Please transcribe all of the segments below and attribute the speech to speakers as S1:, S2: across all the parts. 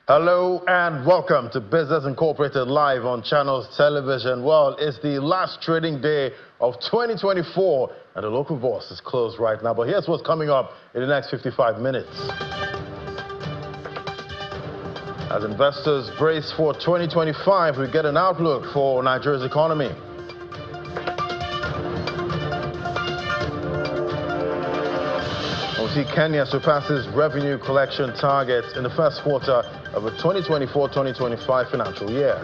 S1: Hello and welcome to Business Incorporated live on Channels Television. Well, it's the last trading day of 2024 and the local bourse is closed right now. But here's what's coming up in the next 55 minutes. As investors brace for 2025, we get an outlook for Nigeria's economy. We see Kenya surpasses revenue collection targets in the first quarter of the 2024-2025 financial year.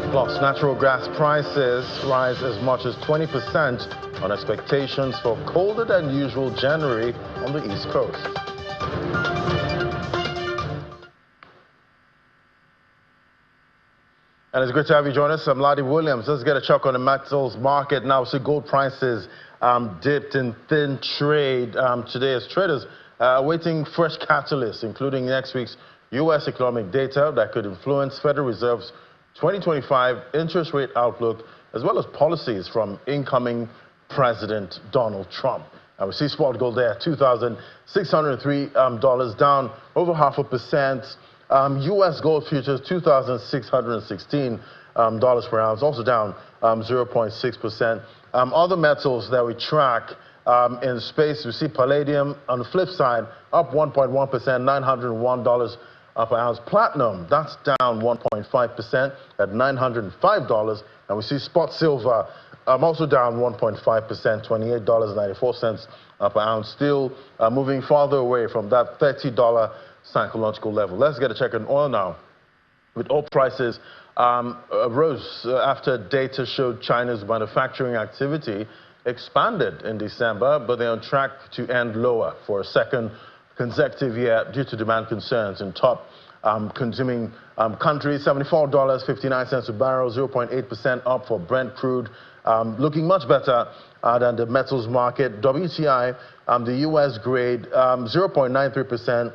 S1: Plus, natural gas prices rise as much as 20% on expectations for colder than usual January on the East Coast. And it's great to have you join us. I'm Ladi Williams. Let's get a check on the metals market now. See gold prices dipped in thin trade today as traders awaiting fresh catalysts, including next week's U.S. economic data that could influence Federal Reserve's 2025 interest rate outlook, as well as policies from incoming President Donald Trump. And we see spot gold there, $2,603, down over 0.5%. U.S. gold futures, $2,616 per ounce, also down 0.6%. Other metals that we track in space, we see palladium on the flip side, up 1.1%, $901 per ounce. Platinum, that's down 1.5% at $905. And we see spot silver also down 1.5%, $28.94 per ounce. Still moving farther away from that $30 psychological level. Let's get a check on oil now. With oil prices rose after data showed China's manufacturing activity expanded in December, but they're on track to end lower for a second consecutive year due to demand concerns in top consuming countries. $74.59 a barrel, 0.8% up for Brent crude, looking much better than the metals market. WTI, the U.S. grade, 0.93%.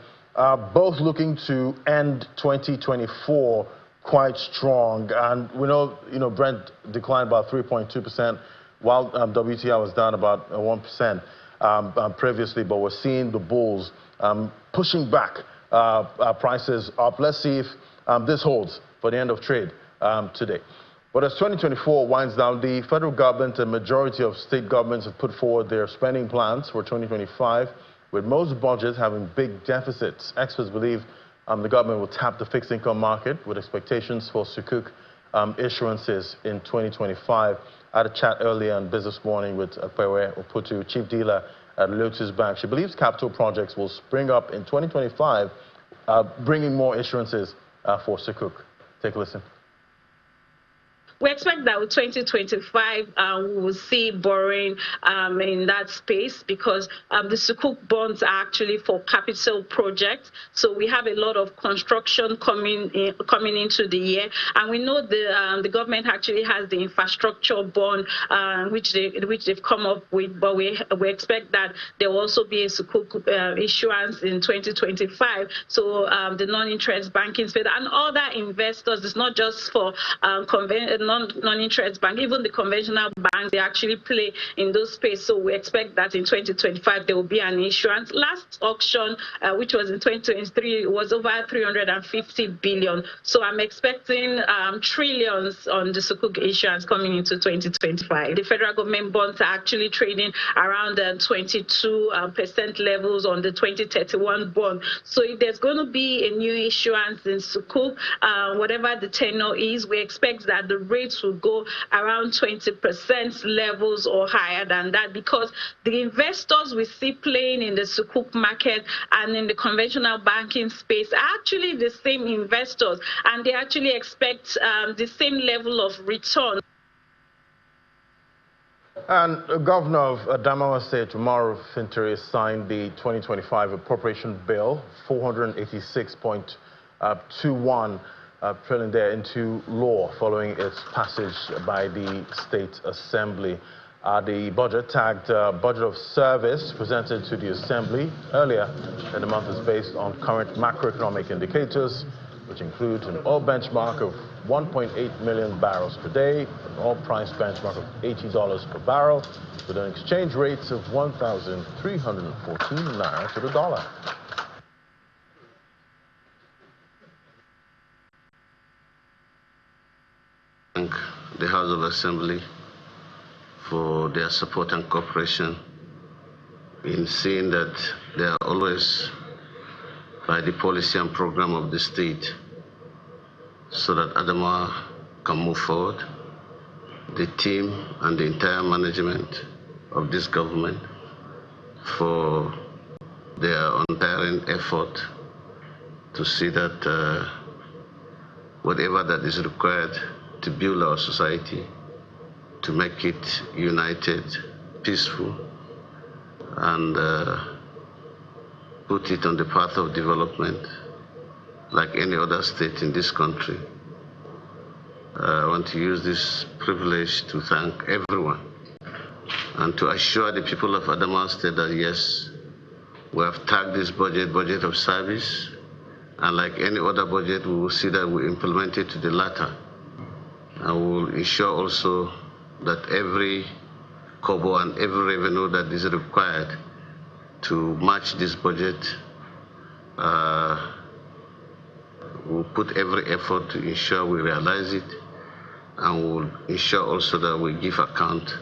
S1: Both looking to end 2024 quite strong, and we know Brent declined about 3.2%, while WTI was down about 1% previously. But we're seeing the bulls pushing back prices up. Let's see if this holds for the end of trade today. But as 2024 winds down, the federal government and majority of state governments have put forward their spending plans for 2025. With most budgets having big deficits, experts believe the government will tap the fixed income market with expectations for Sukuk issuances in 2025. I had a chat earlier on Business Morning with Akpewe Oputu, chief dealer at Lotus Bank. She believes capital projects will spring up in 2025, bringing more issuances for Sukuk. Take a listen.
S2: We expect that with 2025, we will see borrowing in that space because the Sukuk bonds are actually for capital projects. So we have a lot of construction coming into the year, and we know the government actually has the infrastructure bond which they've come up with. But we expect that there will also be a Sukuk issuance in 2025. So the non-interest banking space and other investors, it's not just for non-interest bank, even the conventional banks, they actually play in those space. So we expect that in 2025 there will be an issuance. Last auction, which was in 2023, was over 350 billion. So I'm expecting trillions on the Sukuk issuance coming into 2025. The federal government bonds are actually trading around 22% levels on the 2031 bond. So if there's going to be a new issuance in Sukuk, whatever the tenor is, we expect that the rates will go around 20% levels or higher than that, because the investors we see playing in the Sukuk market and in the conventional banking space are actually the same investors, and they actually expect the same level of return.
S1: And the governor of Adamawa State, Umaru Fintiri, signed the 2025 appropriation bill, 486.21 trillion there into law following its passage by the State Assembly. The budget, tagged Budget of Service, presented to the Assembly earlier in the month, is based on current macroeconomic indicators, which include an oil benchmark of 1.8 million barrels per day, an oil price benchmark of $80 per barrel, with an exchange rate of 1,314 naira to the dollar.
S3: Thank the House of Assembly for their support and cooperation in seeing that they are always by the policy and program of the state so that Adamawa can move forward. The team and the entire management of this government for their untiring effort to see that whatever that is required to build our society, to make it united, peaceful, and put it on the path of development like any other state in this country. I want to use this privilege to thank everyone and to assure the people of Adamawa State that yes, we have tagged this budget of service, and like any other budget, we will see that we implement it to the latter. And we will ensure also that every kobo and every revenue that is required to match this budget, we'll put every effort to ensure we realize it, and we'll ensure also that we give account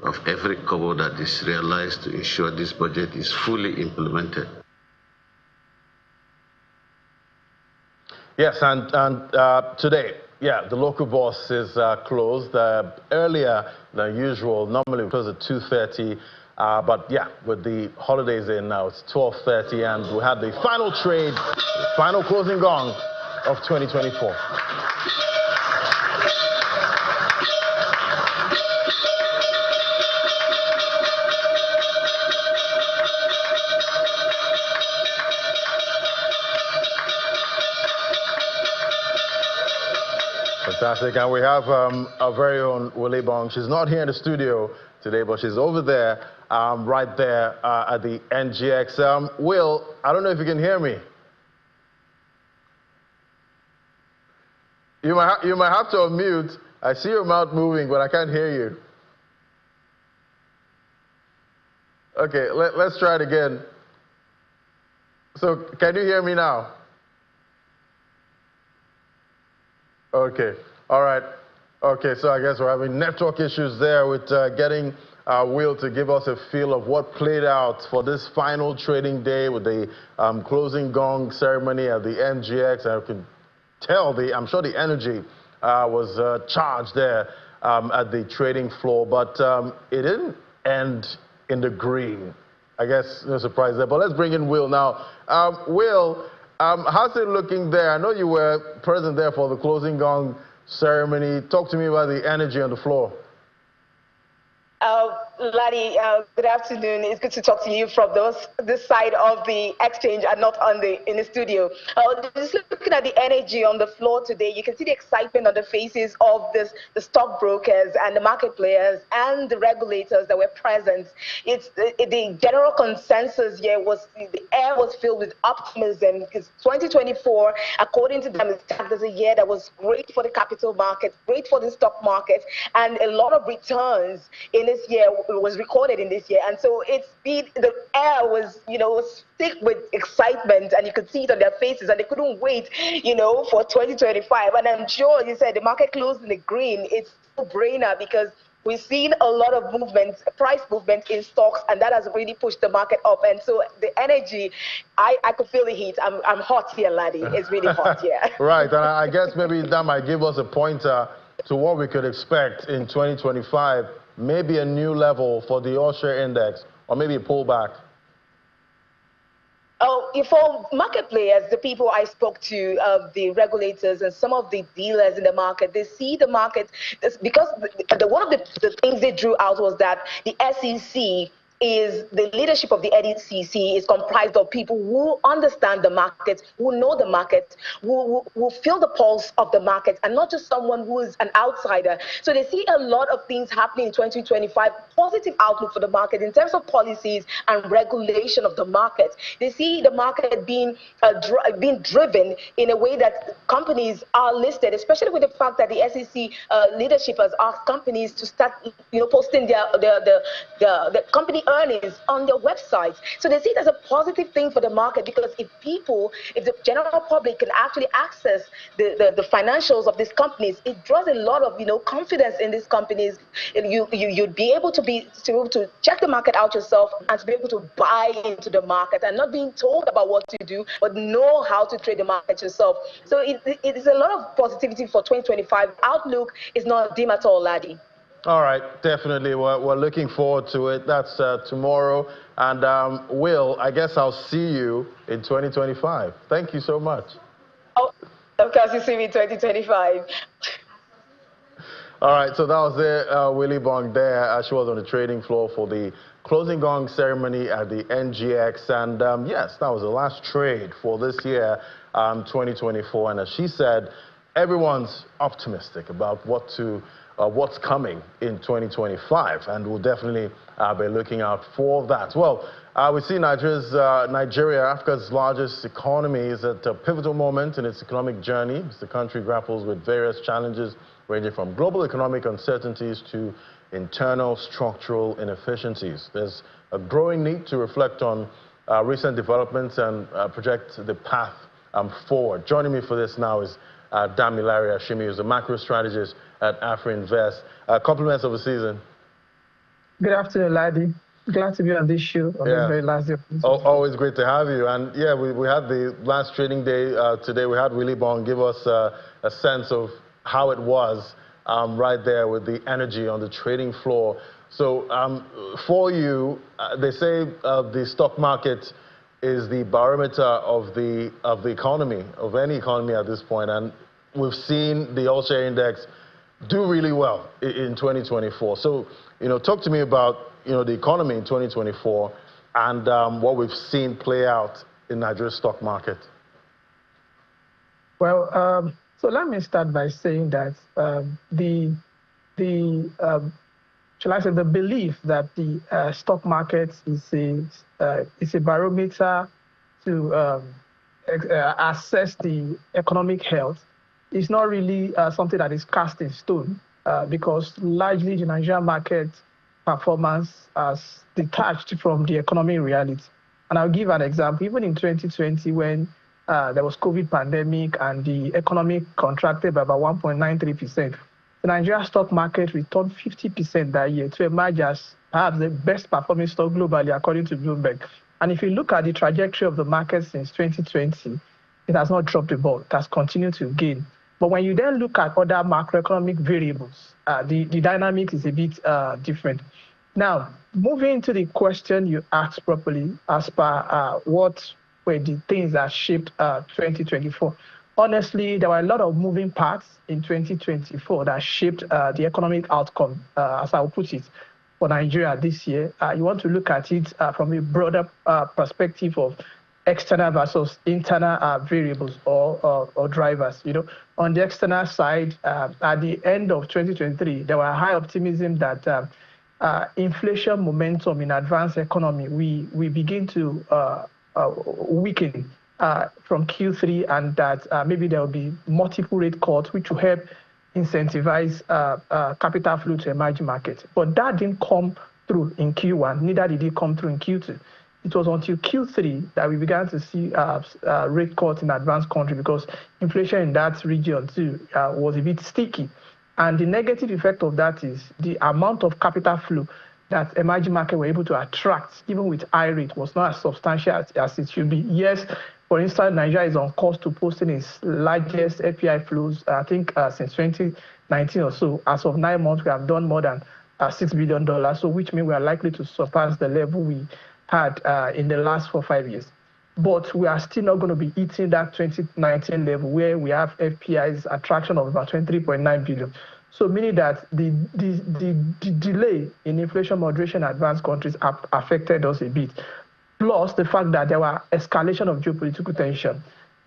S3: of every kobo that is realized to ensure this budget is fully implemented.
S1: Yes, and today, yeah, the local boss is closed earlier than usual. Normally we close at 2:30, but yeah, with the holidays in now, it's 12:30, and we had the final trade, the final closing gong of 2024. Fantastic, and we have our very own Willie Bong. She's not here in the studio today, but she's over there, right there at the NGX. Will, I don't know if you can hear me. You might have to unmute. I see your mouth moving, but I can't hear you. Okay, let's try it again. So, can you hear me now? Okay, all right. Okay, so I guess we're having network issues there with getting Will to give us a feel of what played out for this final trading day with the closing gong ceremony at the NGX. I can tell I'm sure the energy was charged there at the trading floor, but it didn't end in the green. I guess no surprise there, but let's bring in Will now. Will, how's it looking there? I know you were present there for the closing gong ceremony. Talk to me about the energy on the floor.
S4: Laddie, good afternoon. It's good to talk to you from this side of the exchange and not in the studio. Just looking at the energy on the floor today, you can see the excitement on the faces of the stockbrokers and the market players and the regulators that were present. It's the general consensus here was the air was filled with optimism because 2024, according to them, is tagged as a year that was great for the capital market, great for the stock market, and a lot of returns in this year was recorded in this year. And so the air was, was thick with excitement, and you could see it on their faces, and they couldn't wait, for 2025. And I'm sure you said the market closed in the green. It's a brainer because we've seen a lot of movement, price movement in stocks, and that has really pushed the market up. And so the energy, I could feel the heat. I'm hot here, laddie. It's really hot here.
S1: Right, and I guess maybe that might give us a pointer to what we could expect in 2025. Maybe a new level for the all-share index, or maybe a pullback.
S4: Oh, for market players, the people I spoke to, the regulators and some of the dealers in the market, they see the market because one of the things they drew out was that the SEC is the leadership of the NGX is comprised of people who understand the market, who know the market, who feel the pulse of the market, and not just someone who is an outsider. So they see a lot of things happening in 2025, positive outlook for the market in terms of policies and regulation of the market. They see the market being driven in a way that companies are listed, especially with the fact that the SEC leadership has asked companies to start, posting the company earnings on their websites. So they see it as a positive thing for the market, because if the general public can actually access the financials of these companies, it draws a lot of confidence in these companies. You'd be able to check the market out yourself and to be able to buy into the market and not being told about what to do, but know how to trade the market yourself. So it is a lot of positivity for 2025. Outlook is not dim at all, Laddie.
S1: All right, definitely. We're looking forward to it. That's tomorrow. And Will, I guess I'll see you in 2025. Thank you so much.
S4: Oh, of course, you see me in 2025.
S1: All right, so that was it. Willie Bong there. She was on the trading floor for the closing gong ceremony at the NGX. And yes, that was the last trade for this year, 2024. And as she said, everyone's optimistic about what's coming in 2025, and we'll definitely be looking out for that. Well, we see Nigeria, Africa's largest economy, is at a pivotal moment in its economic journey as the country grapples with various challenges ranging from global economic uncertainties to internal structural inefficiencies. There's a growing need to reflect on recent developments and project the path forward. Joining me for this now is Damilare Ashimi, who's a macro strategist at AfriInvest. Compliments of the season.
S5: Good afternoon, Laddie. Glad to be on this show on the very last day.
S1: Always great to have you. And yeah, we had the last trading day today. We had Willie Bong give us a sense of how it was right there with the energy on the trading floor. So for you, they say the stock market is the barometer of the economy, of any economy at this point. And we've seen the all-share index do really well in 2024. So, talk to me about, the economy in 2024 and what we've seen play out in Nigeria's stock market.
S5: Well, so let me start by saying that shall I say, the belief that the stock market is a barometer to assess the economic health is not really something that is cast in stone, because largely the Nigerian market performance has detached from the economic reality. And I'll give an example. Even in 2020, when there was COVID pandemic and the economy contracted by about 1.93%, the Nigerian stock market returned 50% that year to emerge as perhaps the best performing stock globally, according to Bloomberg. And if you look at the trajectory of the market since 2020, it has not dropped the ball. It has continued to gain. But when you then look at other macroeconomic variables, the dynamic is a bit different. Now, moving to the question you asked properly, as per what were the things that shaped 2024. Honestly, there were a lot of moving parts in 2024 that shaped the economic outcome, as I will put it, for Nigeria this year. You want to look at it from a broader perspective of external versus internal variables or drivers. On the external side, at the end of 2023, there were high optimism that inflation momentum in advanced economy, we begin to weaken from Q3, and that maybe there will be multiple rate cuts, which will help incentivize capital flow to emerging markets. But that didn't come through in Q1, neither did it come through in Q2. It was until Q3 that we began to see rate cuts in advanced country, because inflation in that region too was a bit sticky. And the negative effect of that is the amount of capital flow that emerging markets were able to attract, even with high rate, was not as substantial as it should be. Yes, for instance, Nigeria is on course to posting its largest FPI flows, I think, since 2019 or so. As of 9 months, we have done more than $6 billion, so which means we are likely to surpass the level we had in the last 4 or 5 years. But we are still not going to be hitting that 2019 level where we have FPI's attraction of about 23.9 billion. So meaning that the delay in inflation moderation in advanced countries affected us a bit. Plus the fact that there were escalation of geopolitical tension.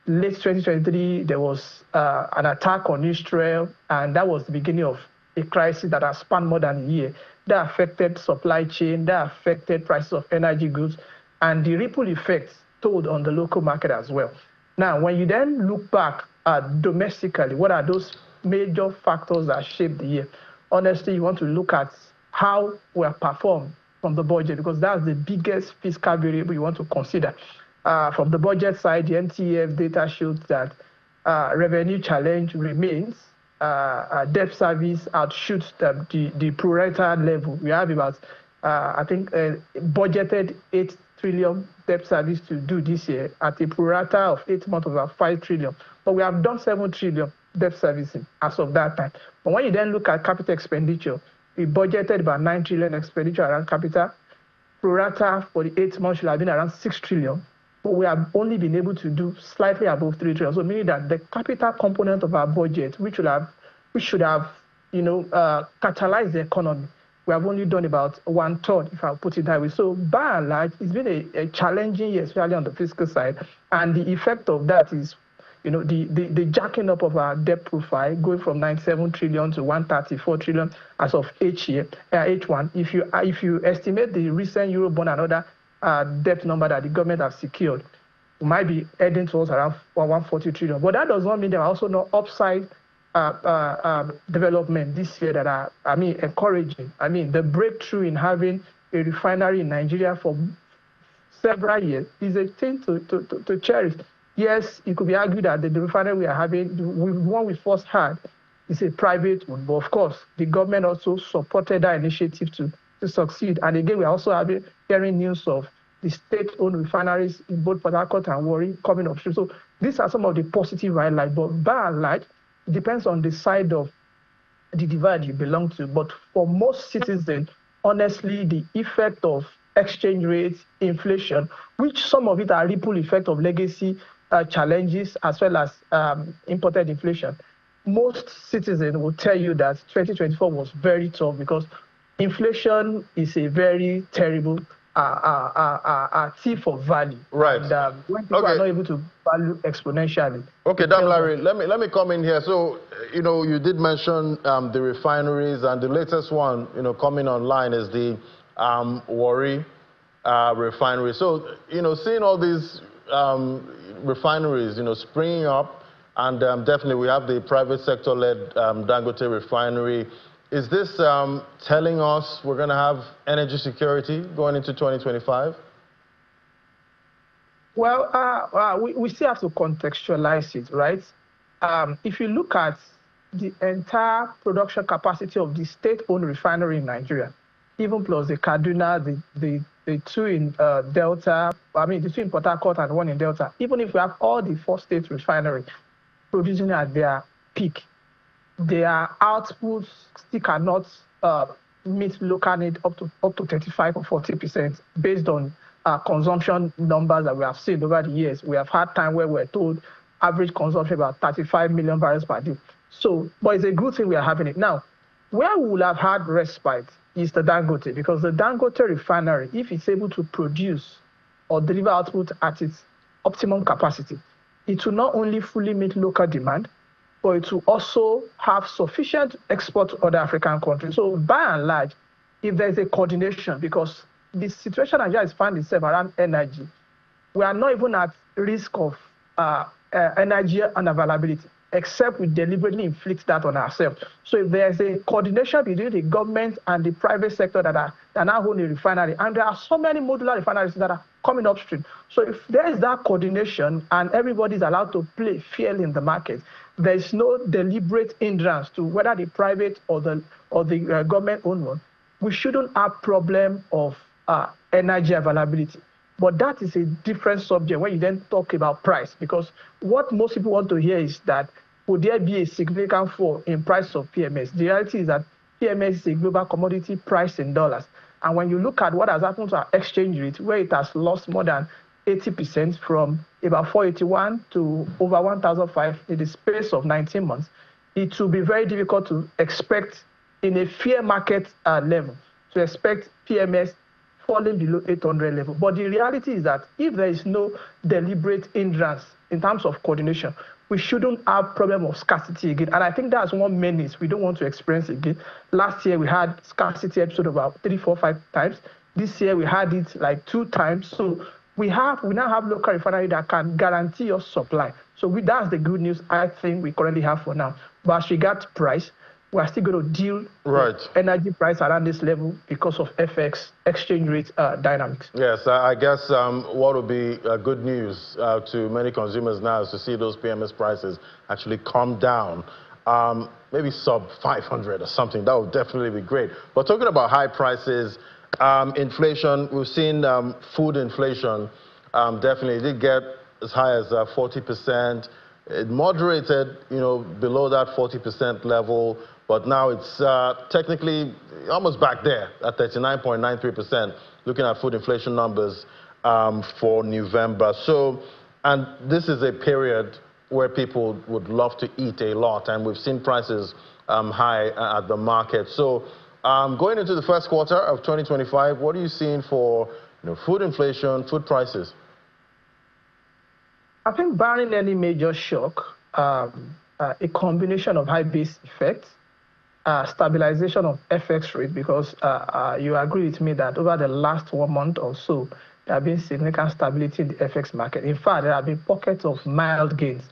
S5: Late 2023, there was an attack on Israel, and that was the beginning of a crisis that has spanned more than a year. That affected supply chain, that affected prices of energy goods, and the ripple effects told on the local market as well. Now, when you then look back at domestically, what are those major factors that shaped the year? Honestly, you want to look at how we have performed from the budget, because that's the biggest fiscal variable you want to consider. From the budget side, the NTF data shows that revenue challenge remains. Debt service outshoots the pro rata level. We have about, I think, budgeted 8 trillion debt service to do this year at a pro rata of 8 months of about 5 trillion. But we have done 7 trillion debt servicing as of that time. But when you then look at capital expenditure, we budgeted about 9 trillion expenditure around capital. Pro rata for the 8 months should have been around 6 trillion. But we have only been able to do slightly above 3 trillion. So meaning that the capital component of our budget, which should have catalyzed the economy, we have only done about 1/3, if I put it that way. So by and large, it's been a challenging year, especially on the fiscal side. And the effect of that is, the jacking up of our debt profile, going from 97 trillion to 134 trillion as of H1. If you estimate the recent Eurobond and other debt number that the government has secured, we might be heading towards around 140 trillion. But that does not mean there are also no upside development this year that are, encouraging. The breakthrough in having a refinery in Nigeria for several years is a thing to cherish. Yes, it could be argued that the refinery we are having, the one we first had, is a private one. But of course, the government also supported that initiative to succeed. And again, we are also hearing news of the state-owned refineries in both Port Harcourt and Warri coming upstream. So these are some of the positive highlights. But by and large, it depends on the side of the divide you belong to. But for most citizens, honestly, the effect of exchange rates, inflation, which some of it are ripple effect of legacy challenges as well as imported inflation. Most citizens will tell you that 2024 was very tough because inflation is a very terrible thief of value.
S1: Right.
S5: And when people are not able to value exponentially.
S1: Okay, Larry, let me come in here. So, you did mention the refineries, and the latest one, coming online is the Warri refinery. So, seeing all these refineries, springing up, and definitely we have the private sector-led Dangote refinery. Is this telling us we're going to have energy security going into 2025?
S5: Well, we still have to contextualize it, right? If you look at the entire production capacity of the state-owned refinery in Nigeria, even plus the Kaduna, the two in Delta, the two in Port Harcourt and one in Delta, even if we have all the 4 state refineries producing at their peak, their outputs still cannot meet local need up to 35 or 40% based on consumption numbers that we have seen over the years. We have had time where we're told average consumption about 35 million barrels per day. So, but it's a good thing we are having it. Now, where we will have had respite is the Dangote, because the Dangote refinery, if it's able to produce or deliver output at its optimum capacity, it will not only fully meet local demand, but it will also have sufficient export to other African countries. So by and large, if there's a coordination, because the situation Nigeria is finding itself around energy, we are not even at risk of energy unavailability, except we deliberately inflict that on ourselves. So if there's a coordination between the government and the private sector that now own a refinery, and there are so many modular refineries that are coming upstream. So if there is that coordination and everybody is allowed to play fairly in the market, there is no deliberate hindrance to whether the private or the government-owned one, we shouldn't have problem of energy availability. But that is a different subject when you then talk about price, because what most people want to hear is that would there be a significant fall in price of PMS? The reality is that PMS is a global commodity price in dollars. And when you look at what has happened to our exchange rate, where it has lost more than 80% from about 481 to over 1,005 in the space of 19 months, it will be very difficult to expect in a fair market level to expect PMS falling below 800 level. But the reality is that if there is no deliberate hindrance in terms of coordination, we shouldn't have problem of scarcity again. And I think that's one menace we don't want to experience again. Last year, we had scarcity episode about 3, 4, 5 times. This year, we had it like 2 times. So we now have local refinery that can guarantee us supply. So that's the good news I think we currently have for now. But as regards price, we are still going to deal with energy price around this level because of FX exchange rate dynamics.
S1: Yes, I guess what would be good news to many consumers now is to see those PMS prices actually come down, maybe sub 500 or something. That would definitely be great. But talking about high prices, inflation, we've seen food inflation definitely did get as high as 40%. It moderated, below that 40% level. But now it's technically almost back there at 39.93%, looking at food inflation numbers for November. So, and this is a period where people would love to eat a lot, and we've seen prices high at the market. So, going into the first quarter of 2025, what are you seeing for food inflation, food prices?
S5: I think barring any major shock, a combination of high base effects, stabilization of FX rate, because you agree with me that over the last 1 month or so, there have been significant stability in the FX market. In fact, there have been pockets of mild gains,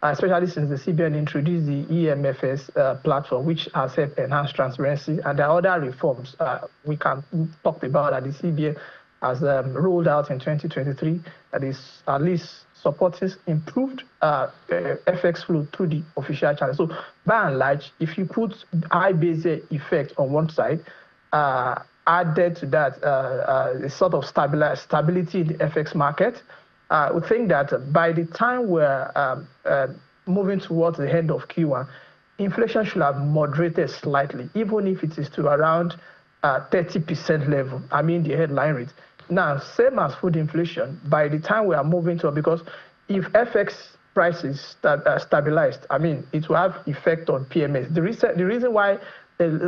S5: especially since the CBN introduced the EMFS platform, which has helped enhance transparency. And there are other reforms we can talk about that the CBN has rolled out in 2023 that is at least supporting improved FX flow through the official channel. So by and large, if you put high base effect on one side, added to that a sort of stability in the FX market, we think that by the time we're moving towards the end of Q1, inflation should have moderated slightly, even if it is to around 30% level. I mean the headline rate. Now, same as food inflation, by the time we are moving to, because if FX prices stabilized, I mean, it will have effect on PMS. The reason why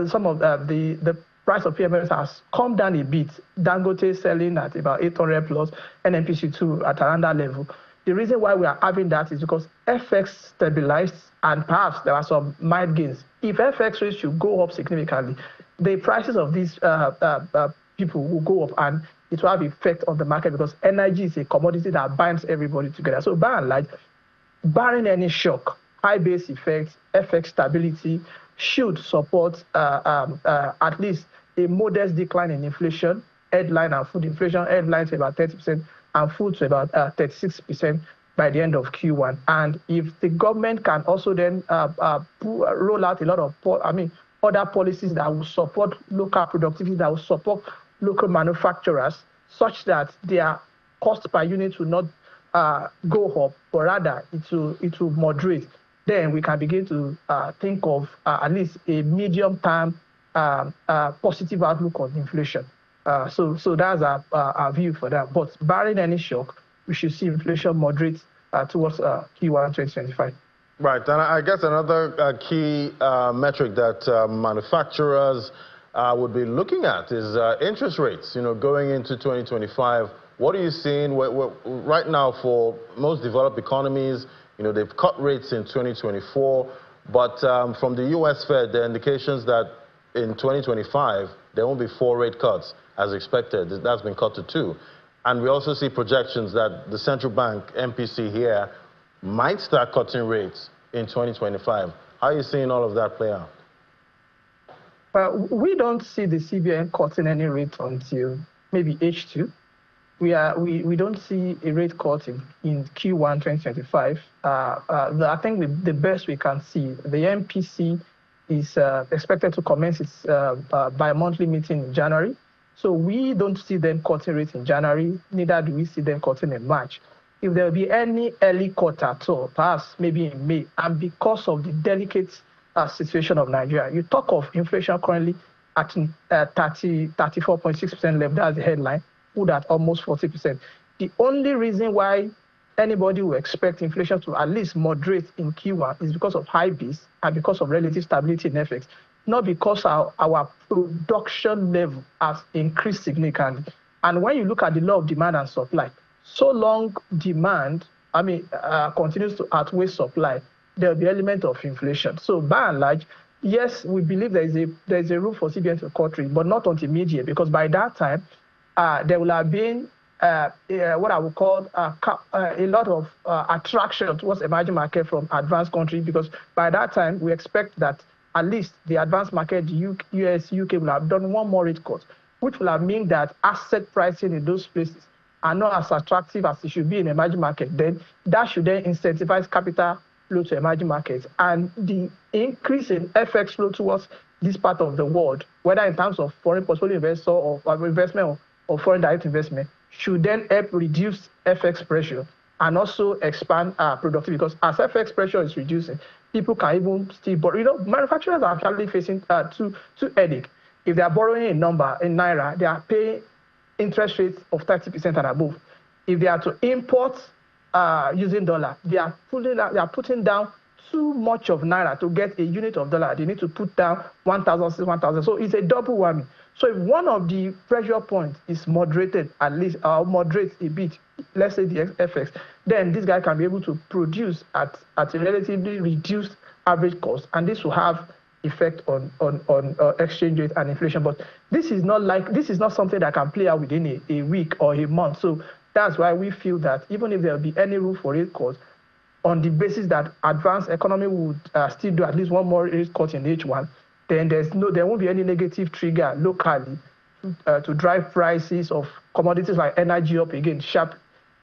S5: some of the price of PMS has come down a bit, Dangote selling at about 800 plus, NNPC2 at around that level. The reason why we are having that is because FX stabilized and perhaps there are some mild gains. If FX rates should go up significantly, the prices of these people will go up and it will have effect on the market because energy is a commodity that binds everybody together. So by and large, barring any shock, high base effect, FX stability should support at least a modest decline in inflation, headline and food inflation, headline to about 30% and food to about 36% by the end of Q1. And if the government can also then roll out a lot of, other policies that will support local productivity, that will support local manufacturers, such that their cost per unit will not go up, but rather it will moderate, then we can begin to think of at least a medium-term positive outlook on inflation. So that's our view for that. But barring any shock, we should see inflation moderate towards Q1 2025.
S1: Right, and I guess another key metric that manufacturers would be looking at is interest rates. Going into 2025, what are you seeing right now for most developed economies? They've cut rates in 2024, but from the U.S. Fed, there are indications that in 2025 there won't be 4 rate cuts as expected. That's been cut to 2, and we also see projections that the central bank MPC here might start cutting rates in 2025. How are you seeing all of that play out?
S5: We don't see the CBN cutting any rate until maybe H2. We don't see a rate cut in Q1 2025. I think the best we can see, the MPC is expected to commence its bi-monthly meeting in January. So we don't see them cutting rates in January, neither do we see them cutting in March. If there will be any early cut at all, perhaps maybe in May, and because of the delicate situation of Nigeria, you talk of inflation currently at 34.6% level, that's the headline, food at almost 40%. The only reason why anybody will expect inflation to at least moderate in Q1 is because of high base and because of relative stability in FX, not because our production level has increased significantly. And when you look at the law of demand and supply, so long demand, continues to outweigh supply, there will be element of inflation. So by and large, yes, we believe there is a room for CBN to cut rate, but not until mid-year, because by that time, there will have been what I would call a lot of attraction towards emerging market from advanced countries, because by that time, we expect that at least the advanced market, the US, UK, will have done one more rate cut, which will have mean that asset pricing in those places are not as attractive as it should be in emerging market. Then that should then incentivize capital flow to emerging markets. And the increase in FX flow towards this part of the world, whether in terms of foreign portfolio investor or investment or foreign direct investment, should then help reduce FX pressure and also expand productivity. Because as FX pressure is reducing, people can even still borrow. Manufacturers are actually facing two headaches. If they are borrowing a number in Naira, they are paying interest rates of 30% and above. If they are to import using dollar, they are putting down too much of Naira to get a unit of dollar. They need to put down 1,000, 1,000. So it's a double whammy. So if one of the pressure points is moderated, at least, or moderates a bit, let's say the FX, then this guy can be able to produce at a relatively reduced average cost, and this will have effect on exchange rate and inflation. But this is not something that can play out within a week or a month. So that's why we feel that even if there will be any room for rate cuts, on the basis that advanced economy would still do at least one more rate cut in H1, then there won't be any negative trigger locally to drive prices of commodities like energy up again sharp.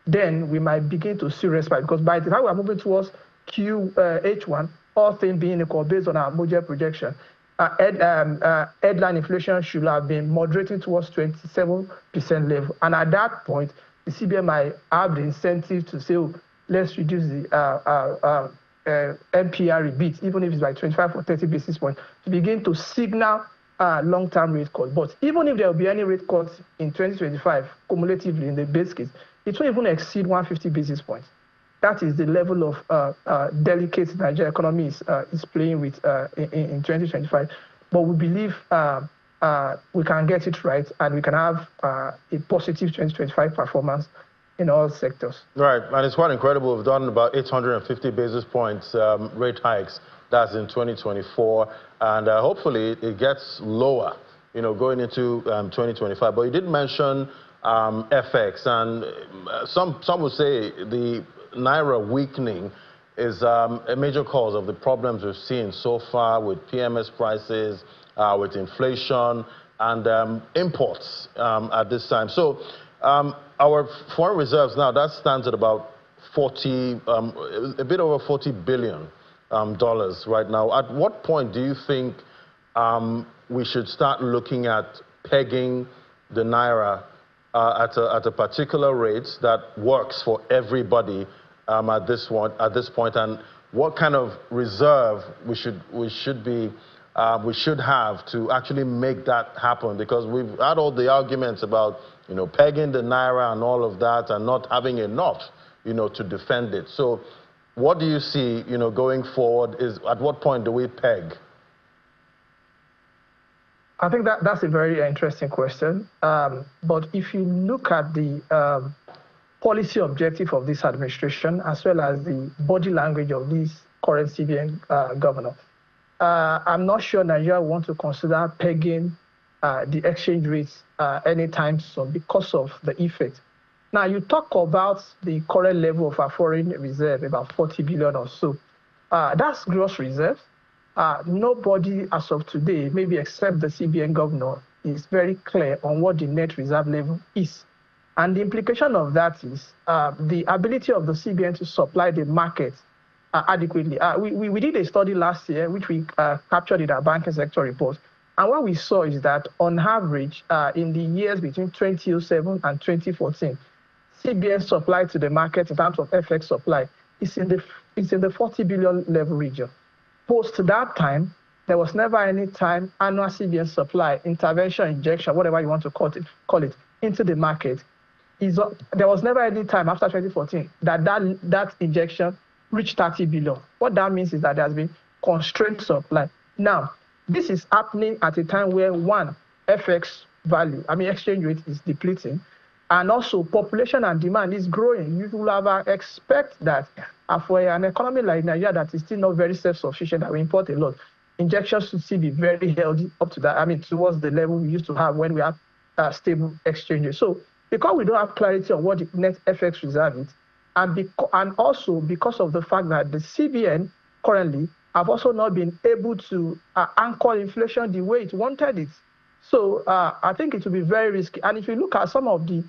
S5: Then we might begin to see respite, because by the time we are moving towards H1, all things being equal, based on our Moja projection, headline inflation should have been moderating towards 27% level. And at that point, the CBN might have the incentive to say, let's reduce the MPR a bit, even if it's by 25 or 30 basis points, to begin to signal long-term rate cuts. But even if there will be any rate cuts in 2025, cumulatively in the base case, it won't even exceed 150 basis points. That is the level of delicate the Nigerian economy is playing with in 2025. But we believe we can get it right, and we can have a positive 2025 performance in all sectors.
S1: Right, and it's quite incredible. We've done about 850 basis points rate hikes. That's in 2024, and hopefully it gets lower, going into 2025. But you did mention FX, and some would say the Naira weakening is a major cause of the problems we've seen so far with PMS prices, with inflation, and imports at this time. So our foreign reserves now, that stands at about a bit over $40 billion right now. At what point do you think we should start looking at pegging the Naira at a particular rate that works for everybody at this point, and what kind of reserve we should have to actually make that happen? Because we've had all the arguments about pegging the Naira and all of that, and not having enough to defend it. So what do you see going forward? At what point do we peg?
S5: I think that's a very interesting question. But if you look at the policy objective of this administration, as well as the body language of this current CBN governor, I'm not sure Nigeria want to consider pegging the exchange rates anytime soon because of the effect. Now, you talk about the current level of our foreign reserve, about 40 billion or so. That's gross reserve. Nobody as of today, maybe except the CBN governor, is very clear on what the net reserve level is. And the implication of that is the ability of the CBN to supply the market adequately. We did a study last year, which we captured in our banking sector report. And what we saw is that on average, in the years between 2007 and 2014, CBN supply to the market in terms of FX supply is in the 40 billion level region. Post that time, there was never any time annual CBN supply, intervention, injection, whatever you want to call it, into the market there was never any time after 2014 that injection reached 30 billion. What that means is that there has been constrained supply. Now, this is happening at a time where one, FX value, exchange rate is depleting, and also population and demand is growing. You will have expect that for an economy like Nigeria that is still not very self-sufficient, that we import a lot, injections should still be very healthy up to that. Towards the level we used to have when we have stable exchanges. So because we don't have clarity on what the net FX reserve is, and also because of the fact that the CBN currently have also not been able to anchor inflation the way it wanted it. So I think it will be very risky. And if you look at some of the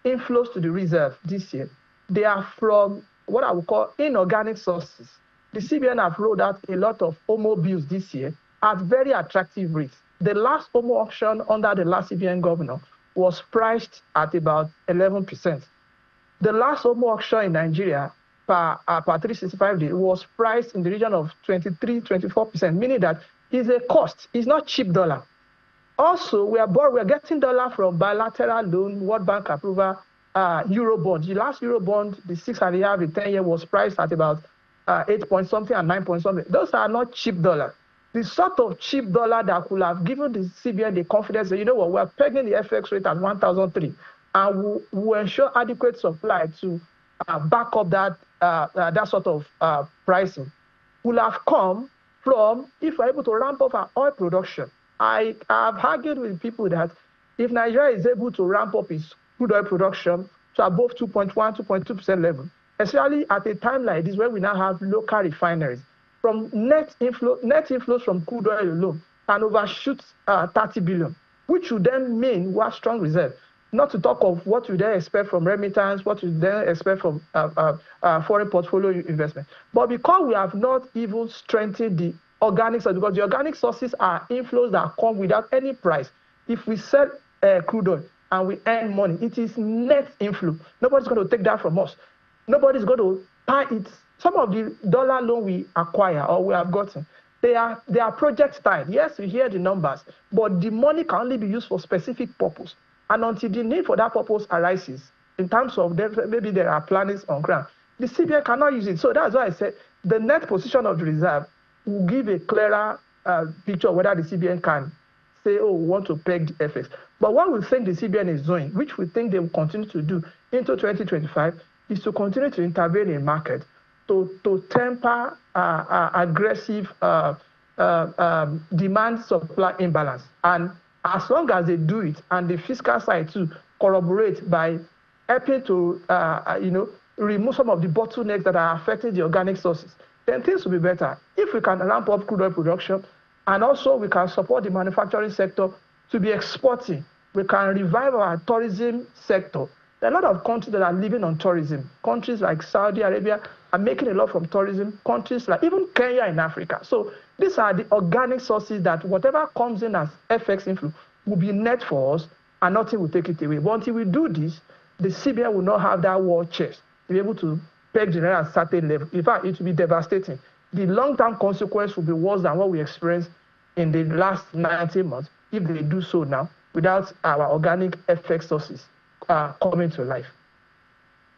S5: inflows to the reserve this year, they are from what I would call inorganic sources. The CBN have rolled out a lot of OMO bills this year at very attractive rates. The last OMO auction under the last CBN governor was priced at about 11%. The last OMO auction in Nigeria per 365 days was priced in the region of 23, 24%, meaning that it's a cost. It's not cheap dollar. Also, we are getting dollar from bilateral loan, World Bank approval, Eurobond. The last Eurobond, the 6.5, the 10-year was priced at about 8 point something and 9 point something. Those are not cheap dollar. The sort of cheap dollar that could have given the CBN the confidence that, you know what, we're pegging the FX rate at 1,003 and we'll ensure adequate supply to back up that sort of pricing, will have come from if we're able to ramp up our oil production. I have argued with people that if Nigeria is able to ramp up its crude oil production to above 2.1, 2.2% level, especially at a time like this where we now have local refineries, from net inflows from crude oil alone can overshoot 30 billion, which would then mean we have strong reserve. Not to talk of what we then expect from remittance, what we then expect from foreign portfolio investment. But because we have not even strengthened the organic sources, because the organic sources are inflows that come without any price. If we sell crude oil and we earn money, it is net inflow. Nobody's going to take that from us. Nobody's going to buy it. Some of the dollar loan we acquire or we have gotten, they are project tied. Yes, we hear the numbers, but the money can only be used for specific purpose. And until the need for that purpose arises, in terms of maybe there are plannings on ground, the CBN cannot use it. So that's why I said the net position of the reserve will give a clearer picture of whether the CBN can say, oh, we want to peg the FX. But what we think the CBN is doing, which we think they will continue to do into 2025, is to continue to intervene in market to temper aggressive demand-supply imbalance. And as long as they do it, and the fiscal side too corroborate by helping to remove some of the bottlenecks that are affecting the organic sources, then things will be better. If we can ramp up crude oil production, and also we can support the manufacturing sector to be exporting, we can revive our tourism sector. There are a lot of countries that are living on tourism. Countries like Saudi Arabia are making a lot from tourism. Countries like even Kenya in Africa. So these are the organic sources that whatever comes in as FX inflow will be net for us and nothing will take it away. But until we do this, the CBN will not have that war chest to be able to peg the naira at a certain level. In fact, it will be devastating. The long-term consequence will be worse than what we experienced in the last 19 months if they do so now without our organic FX sources coming to life.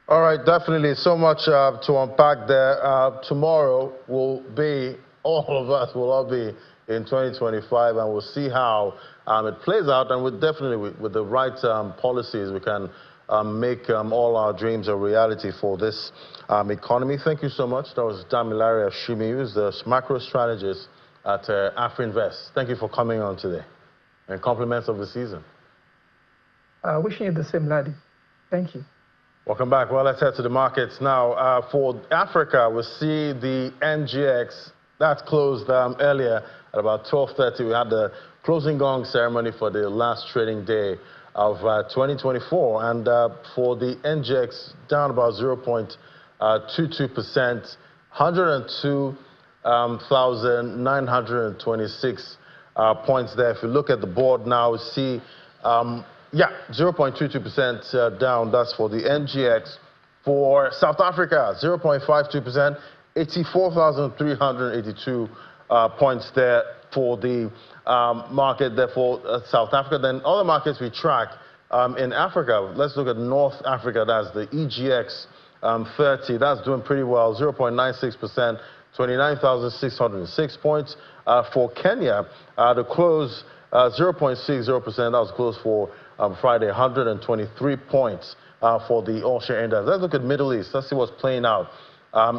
S1: All right, definitely. So much to unpack there. Tomorrow will be, all of us will all be in 2025, and we'll see how it plays out. And with definitely with the right policies, we can make all our dreams a reality for this economy. Thank you so much. That was Damilare Ashimi, who's the macro strategist at AfriInvest. Thank you for coming on today, and compliments of the season.
S5: Wishing you the same, laddie. Thank you.
S1: Welcome back. Well, let's head to the markets now. For Africa, we see the NGX that closed earlier at about 12:30. We had the closing gong ceremony for the last trading day of 2024, and for the NGX down about 0.22%, 102,926 points there. If you look at the board now, see 0.22% down. That's for the NGX. For South Africa, 0.52%, 84,382 points there for the market there for South Africa. Then other markets we track, In Africa, let's look at North Africa. That's the NGX 30. That's doing pretty well, 0.96%, 29,606 points. For Kenya, the close 0.60%. That was close for Friday, 123 points for the all-share index. Let's look at Middle East. Let's see what's playing out.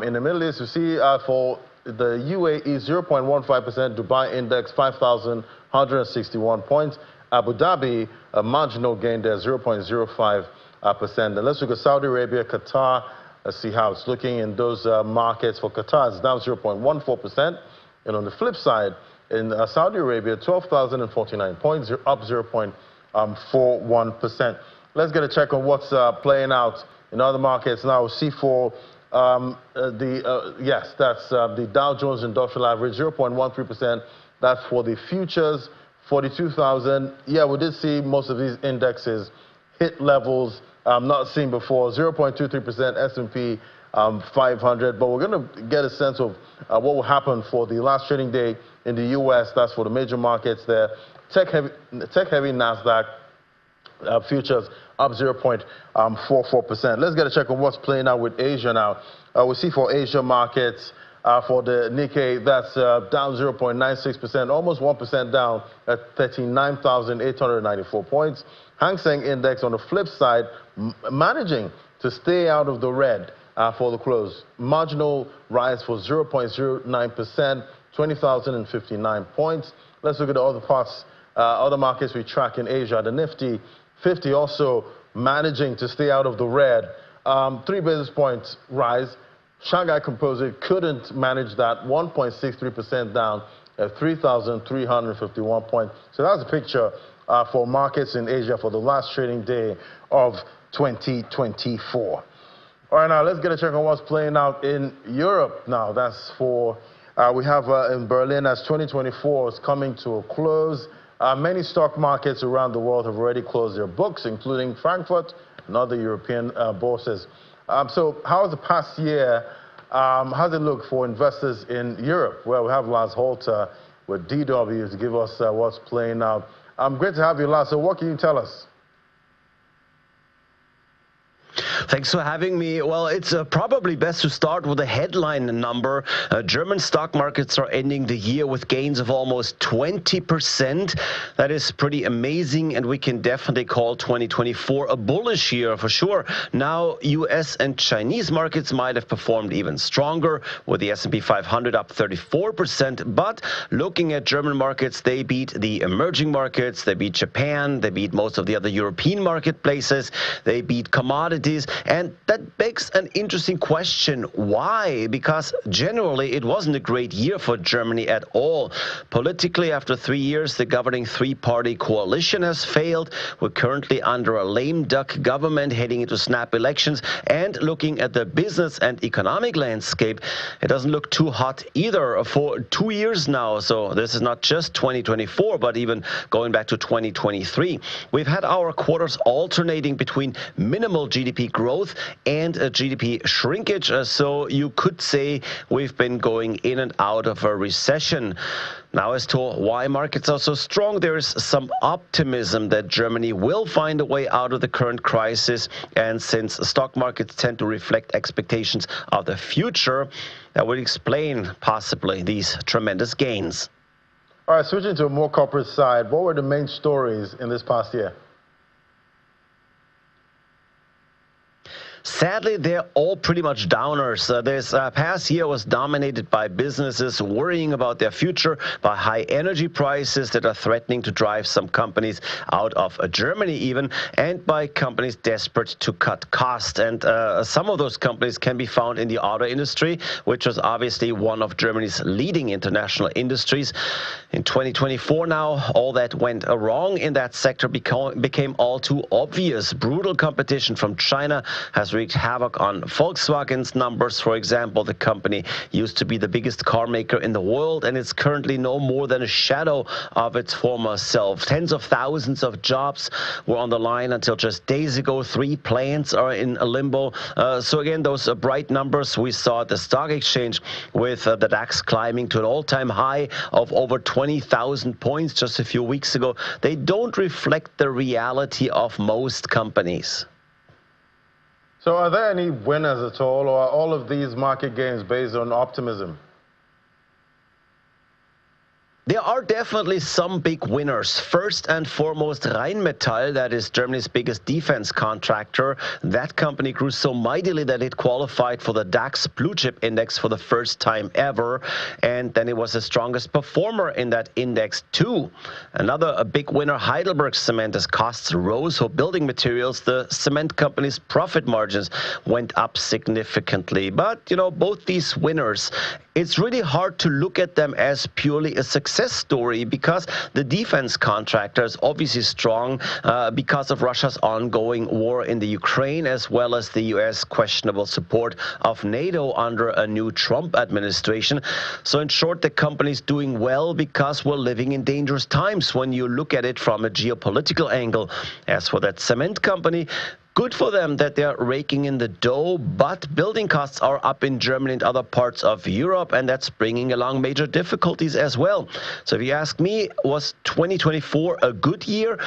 S1: In the Middle East, you see for the UAE 0.15%, Dubai index 5,161 points. Abu Dhabi, a marginal gain there, 0.05%. And let's look at Saudi Arabia, Qatar. Let's see how it's looking in those markets. For Qatar, it's down 0.14%. And on the flip side, in Saudi Arabia, 12,049 points, up 0.41%. Let's get a check on what's playing out in other markets now. See for the Dow Jones Industrial Average, 0.13%. That's for the futures, 42,000. Yeah, we did see most of these indexes hit levels not seen before, 0.23%, S&P 500. But we're going to get a sense of what will happen for the last trading day in the U.S. That's for the major markets there. Tech-heavy NASDAQ futures up 0.44%. Let's get a check on what's playing out with Asia now. We see for Asia markets, for the Nikkei, that's down 0.96%, almost 1% down at 39,894 points. Hang Seng Index on the flip side, managing to stay out of the red for the close. Marginal rise for 0.09%, 20,059 points. Let's look at the other parts, other markets we track in Asia. The Nifty 50 also managing to stay out of the red. 3 basis points rise. Shanghai Composite couldn't manage that, 1.63% down at 3,351 points. So that's a picture for markets in Asia for the last trading day of 2024. All right, now let's get a check on what's playing out in Europe now. That's for, we have in Berlin as 2024 is coming to a close. Many stock markets around the world have already closed their books, including Frankfurt and other European bourses. So how has the past year, how does it look for investors in Europe? Well, we have Lars Holter with DW to give us what's playing out. Great to have you, Lars. So what can you tell us?
S6: Thanks for having me. Well, it's probably best to start with a headline number. German stock markets are ending the year with gains of almost 20%. That is pretty amazing, and we can definitely call 2024 a bullish year for sure. Now, US and Chinese markets might have performed even stronger, with the S&P 500 up 34%. But looking at German markets, they beat the emerging markets, they beat Japan, they beat most of the other European marketplaces, they beat commodities. And that begs an interesting question. Why? Because generally it wasn't a great year for Germany at all. Politically, after 3 years, the governing three-party coalition has failed. We're currently under a lame duck government heading into snap elections. And looking at the business and economic landscape, it doesn't look too hot either for 2 years now. So this is not just 2024, but even going back to 2023. We've had our quarters alternating between minimal GDP growth and GDP shrinkage. So you could say we've been going in and out of a recession. Now, as to why markets are so strong, there is some optimism that Germany will find a way out of the current crisis. And since stock markets tend to reflect expectations of the future, that would explain possibly these tremendous gains.
S1: All right, switching to a more corporate side, what were the main stories in this past year?
S6: Sadly, they're all pretty much downers. This past year was dominated by businesses worrying about their future, by high energy prices that are threatening to drive some companies out of Germany even, and by companies desperate to cut costs. And some of those companies can be found in the auto industry, which was obviously one of Germany's leading international industries. In 2024 now, all that went wrong in that sector became all too obvious. Brutal competition from China has wreaked wreaked havoc on Volkswagen's numbers. For example, the company used to be the biggest car maker in the world, and it's currently no more than a shadow of its former self. Tens of thousands of jobs were on the line until just days ago. 3 plants are in a limbo. So again, those bright numbers we saw at the stock exchange, with the DAX climbing to an all-time high of over 20,000 points just a few weeks ago, they don't reflect the reality of most companies.
S1: So are there any winners at all, or are all of these market gains based on optimism?
S6: There are definitely some big winners. First and foremost, Rheinmetall, that is Germany's biggest defense contractor. That company grew so mightily that it qualified for the DAX blue chip index for the first time ever. And then it was the strongest performer in that index too. A big winner, Heidelberg Cement, as costs rose for building materials. The cement company's profit margins went up significantly. But, both these winners, it's really hard to look at them as purely a success story, because the defense contractor is obviously strong because of Russia's ongoing war in the Ukraine, as well as the U.S. questionable support of NATO under a new Trump administration. So in short, the company's doing well because we're living in dangerous times when you look at it from a geopolitical angle. As for that cement company, good for them that they're raking in the dough, but building costs are up in Germany and other parts of Europe, and that's bringing along major difficulties as well. So if you ask me, was 2024 a good year?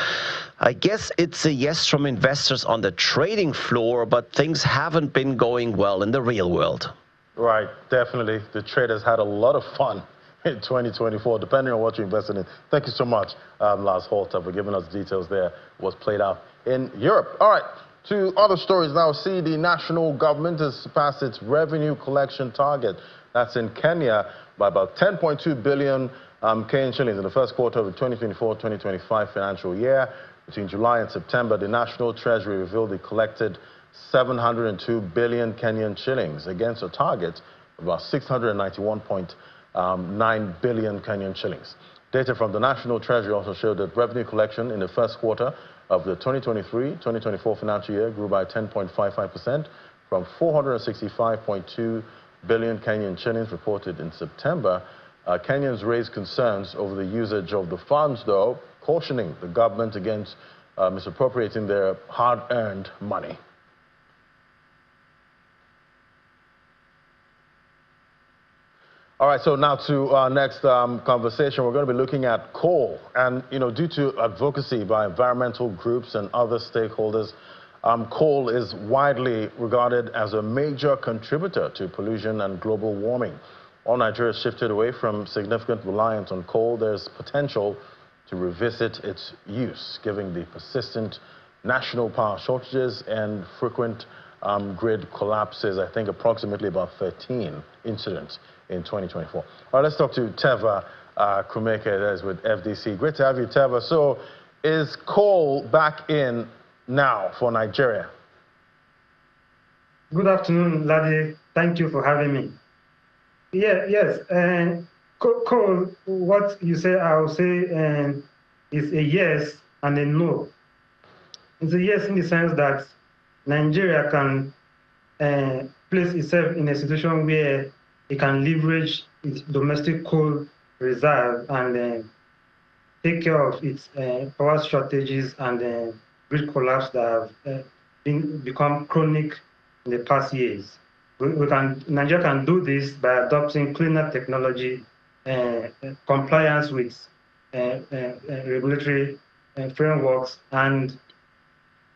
S6: I guess it's a yes from investors on the trading floor, but things haven't been going well in the real world.
S1: Right, definitely. The traders had a lot of fun in 2024, depending on what you invested in. Thank you so much, Lars Holter, for giving us details there, what's played out in Europe. All right. To other stories now. See, the national government has surpassed its revenue collection target. That's in Kenya by about 10.2 billion Kenyan shillings in the first quarter of the 2024-2025 financial year. Between July and September, the National Treasury revealed it collected 702 billion Kenyan shillings against a target of about 691.9 billion Kenyan shillings. Data from the National Treasury also showed that revenue collection in the first quarter of the 2023-2024 financial year grew by 10.55% from 465.2 billion Kenyan shillings reported in September. Kenyans raised concerns over the usage of the funds, though, cautioning the government against misappropriating their hard-earned money. All right, so now to our next conversation. We're going to be looking at coal. And, due to advocacy by environmental groups and other stakeholders, coal is widely regarded as a major contributor to pollution and global warming. While Nigeria has shifted away from significant reliance on coal, there's potential to revisit its use, given the persistent national power shortages and frequent grid collapses. I think approximately about 13 incidents in 2024. All right, let's talk to Teva Kumeke, that is with FDC. Great to have you, Teva. So is coal back in now for Nigeria?
S7: Good afternoon, Ladi. Thank you for having me. Yes. Coal, what you say, I will say is a yes and a no. It's a yes in the sense that Nigeria can place itself in a situation where it can leverage its domestic coal reserve and take care of its power shortages and grid collapse that have become chronic in the past years. Nigeria can do this by adopting cleaner technology, compliance with regulatory frameworks, and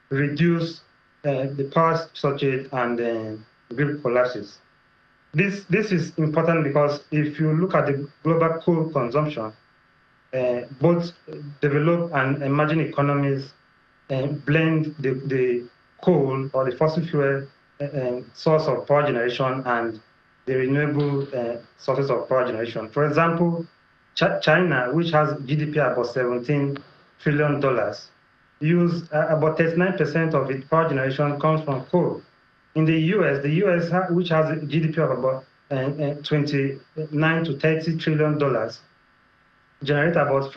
S7: reduce the power shortage and grid collapses. This is important because if you look at the global coal consumption, both developed and emerging economies blend the coal or the fossil fuel source of power generation and the renewable sources of power generation. For example, China, which has GDP about $17 trillion, use about 39% of its power generation comes from coal. In the US, which has a GDP of about $29 to $30 trillion, generate about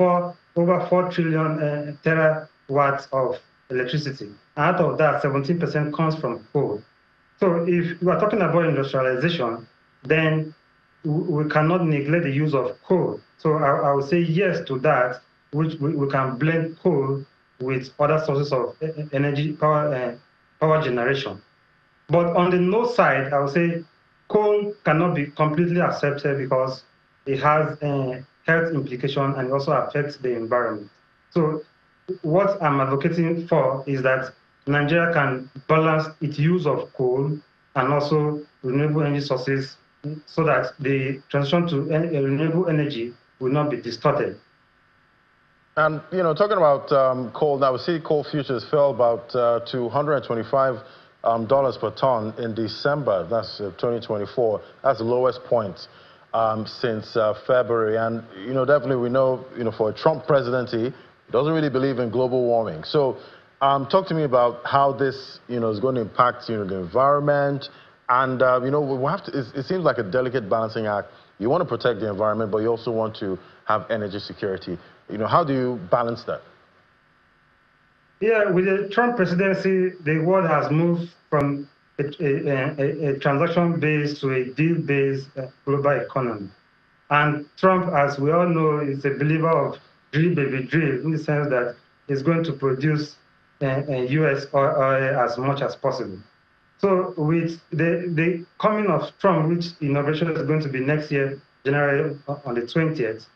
S7: over 4 trillion terawatts of electricity. Out of that, 17% comes from coal. So if we are talking about industrialization, then we cannot neglect the use of coal. So I would say yes to that, which we can blend coal with other sources of energy, power generation. But on the no side, I would say coal cannot be completely accepted because it has a health implication and it also affects the environment. So what I'm advocating for is that Nigeria can balance its use of coal and also renewable energy sources so that the transition to renewable energy will not be distorted.
S1: And, talking about coal, now we see coal futures fell about to $125 per ton in December. That's 2024. That's the lowest point since February. And, definitely we know, for a Trump presidency, he doesn't really believe in global warming. So talk to me about how this, is going to impact, the environment. And, we have to, it seems like a delicate balancing act. You want to protect the environment, but you also want to have energy security. How do you balance that?
S7: Yeah, with the Trump presidency, the world has moved from a transaction-based to a deal-based global economy. And Trump, as we all know, is a believer of drill, baby, drill, in the sense that he's going to produce U.S. oil as much as possible. So with the coming of Trump, which inauguration is going to be next year, January on the 20th,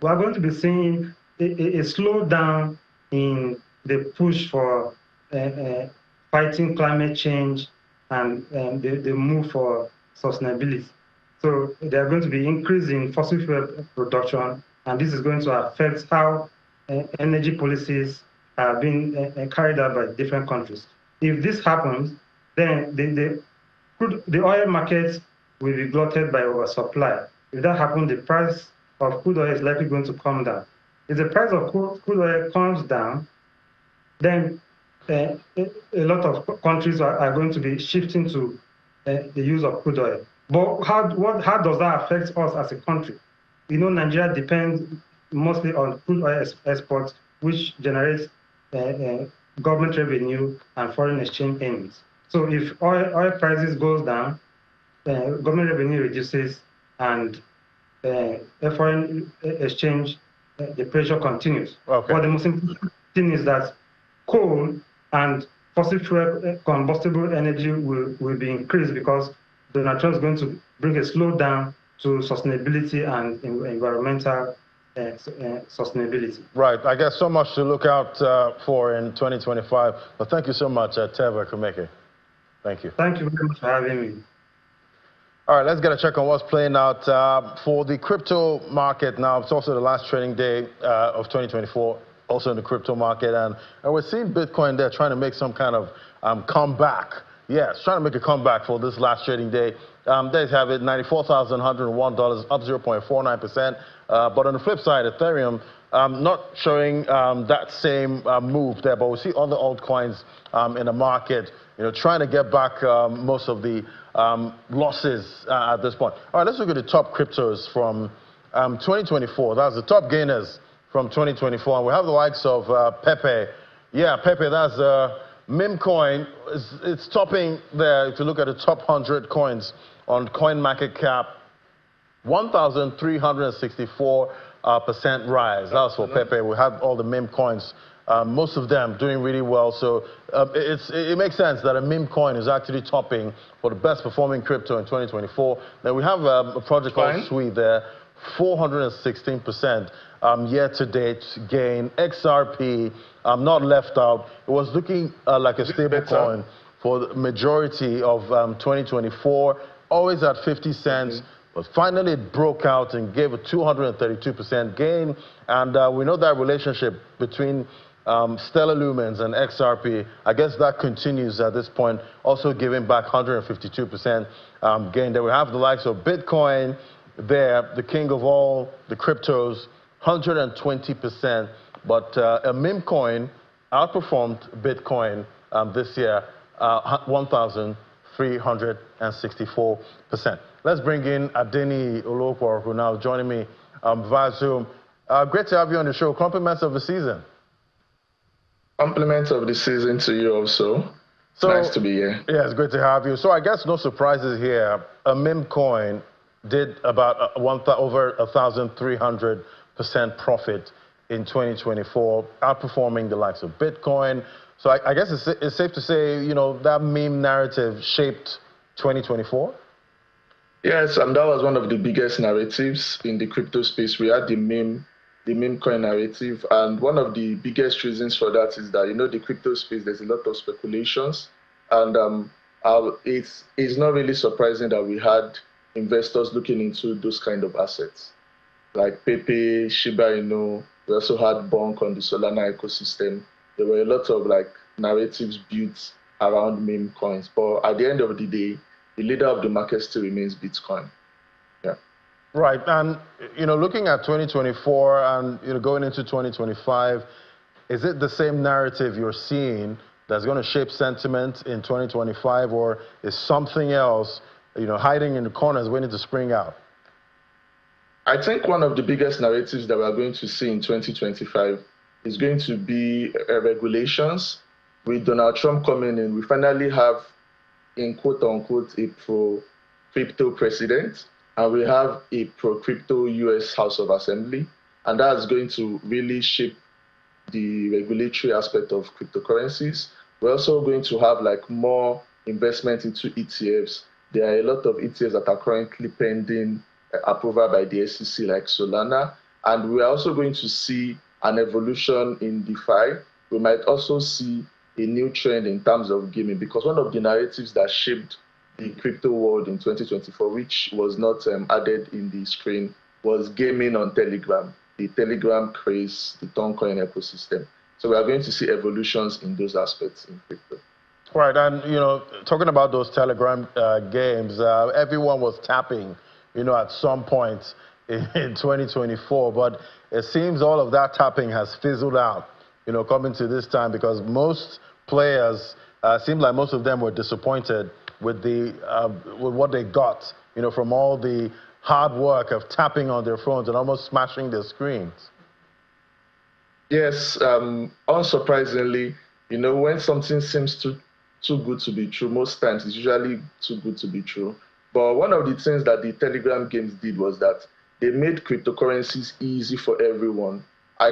S7: we are going to be seeing a slowdown in the push for fighting climate change and the move for sustainability. So there are going to be increase in fossil fuel production, and this is going to affect how energy policies are being carried out by different countries. If this happens, then the oil markets will be glutted by oversupply. If that happens, the price of crude oil is likely going to come down. If the price of crude oil comes down, then a lot of countries are going to be shifting to the use of crude oil. But how does that affect us as a country? Nigeria depends mostly on crude oil exports, which generates government revenue and foreign exchange payments. So if oil prices goes down, government revenue reduces, and foreign exchange, the pressure continues.
S1: Okay.
S7: But the most important thing is that coal and fossil fuel combustible energy will be increased because Donald Trump is going to bring a slowdown to sustainability and environmental sustainability.
S1: Right. I guess so much to look out for in 2025. But thank you so much, Teva Kumeke. Thank you.
S7: Thank you very much for having me.
S1: All right, let's get a check on what's playing out for the crypto market now. It's also the last trading day of 2024, also in the crypto market. And we're seeing Bitcoin there trying to make some kind of comeback. Yes, trying to make a comeback for this last trading day. There you have it, $94,101, up 0.49%. But on the flip side, Ethereum not showing that same move there. But we see other altcoins in the market, trying to get back most of the losses at this point. All right, let's look at the top cryptos from 2024. That's the top gainers from 2024. And we have the likes of Pepe. Yeah, Pepe, that's meme coin. It's topping there. If you look at the top 100 coins on CoinMarketCap, 1,364% rise. That's for Pepe. We have all the meme coins. Most of them doing really well. So it makes sense that a meme coin is actually topping for the best performing crypto in 2024. Then we have a project called Sui there, 416% year to date gain. XRP, not left out. It was looking like a stable coin for the majority of 2024, always at 50 cents. But finally, it broke out and gave a 232% gain. And we know that relationship between Stellar Lumens and XRP, I guess that continues at this point, also giving back 152% gain. There we have the likes of Bitcoin there, the king of all the cryptos, 120%. But a meme coin outperformed Bitcoin this year, 1,364%. Let's bring in Adeni Olokor, who now joining me via Zoom. Great to have you on the show. Compliments of the season.
S8: Compliments of the season to you also.
S1: So,
S8: nice to be here.
S1: Yeah, it's great to have you. So I guess no surprises here. A meme coin did about over 1,300% profit in 2024, outperforming the likes of Bitcoin. So I guess it's safe to say, that meme narrative shaped 2024?
S8: Yes, and that was one of the biggest narratives in the crypto space. We had the meme coin narrative, and one of the biggest reasons for that is that the crypto space, there's a lot of speculations, and it's not really surprising that we had investors looking into those kind of assets like Pepe, Shiba Inu. We also had Bonk on the Solana ecosystem. There were a lot of narratives built around meme coins, but at the end of the day, the leader of the market still remains Bitcoin. Yeah.
S1: Right, and looking at 2024 and going into 2025, is it the same narrative you're seeing that's going to shape sentiment in 2025, or is something else, hiding in the corners waiting to spring out?
S8: I think one of the biggest narratives that we're going to see in 2025 is going to be regulations. With Donald Trump coming in, we finally have, in quote-unquote, a pro-crypto president, and we have a pro-crypto U.S. House of Assembly, and that's going to really shape the regulatory aspect of cryptocurrencies. We're also going to have more investment into ETFs. There are a lot of ETFs that are currently pending approval by the SEC, like Solana, and we're also going to see an evolution in DeFi. We might also see a new trend in terms of gaming, because one of the narratives that shaped the crypto world in 2024, which was not added in the screen, was gaming on Telegram, the Telegram craze, the Toncoin ecosystem. So we are going to see evolutions in those aspects in crypto.
S1: Right, and talking about those Telegram games, everyone was tapping, at some point in 2024, but it seems all of that tapping has fizzled out, coming to this time, because most players, seemed like most of them were disappointed with with what they got, from all the hard work of tapping on their phones and almost smashing their screens.
S8: Yes, unsurprisingly, when something seems too good to be true, most times it's usually too good to be true. But one of the things that the Telegram games did was that they made cryptocurrencies easy for everyone. I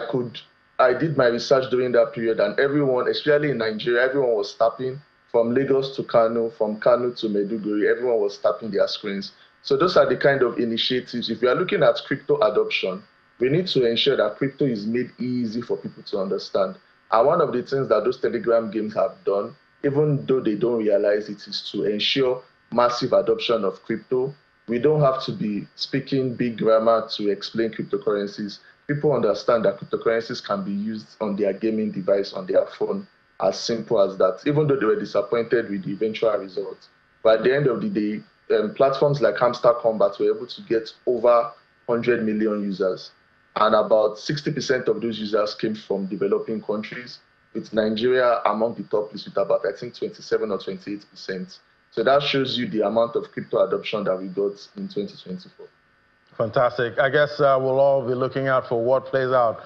S8: did my research during that period, and everyone, especially in Nigeria, everyone was tapping from Lagos to Kano, from Kano to Maiduguri. Everyone was tapping their screens. So those are the kind of initiatives. If we are looking at crypto adoption, we need to ensure that crypto is made easy for people to understand. And one of the things that those Telegram games have done, even though they don't realize it, is to ensure massive adoption of crypto. We don't have to be speaking big grammar to explain cryptocurrencies. People understand that cryptocurrencies can be used on their gaming device, on their phone, as simple as that, even though they were disappointed with the eventual results. But at the end of the day, platforms like Hamster Combat were able to get over 100 million users. And about 60% of those users came from developing countries, with Nigeria among the top list with about, I think, 27 or 28%. So that shows you the amount of crypto adoption that we got in 2024.
S1: Fantastic. I guess we'll all be looking out for what plays out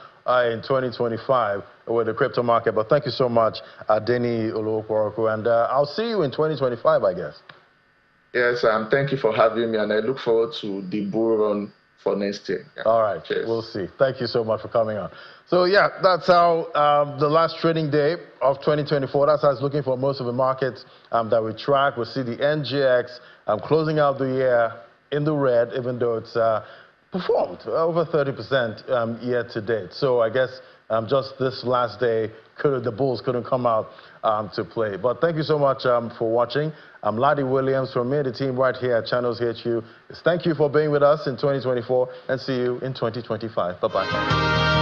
S1: in 2025 with the crypto market. But thank you so much, Denny Oluokoroku, and I'll see you in 2025, I guess.
S8: Yes, thank you for having me, and I look forward to the bull run for next year. Yeah.
S1: All right, cheers. We'll see. Thank you so much for coming on. So yeah, that's how the last trading day of 2024, that's how it's looking for most of the markets that we track. We'll see the NGX closing out the year in the red, even though it's performed over 30% year to date. So I guess just this last day, the bulls couldn't come out to play. But thank you so much for watching. I'm Ladi Williams from me, the team right here at Channels HQ. Thank you for being with us in 2024, and see you in 2025. Bye-bye.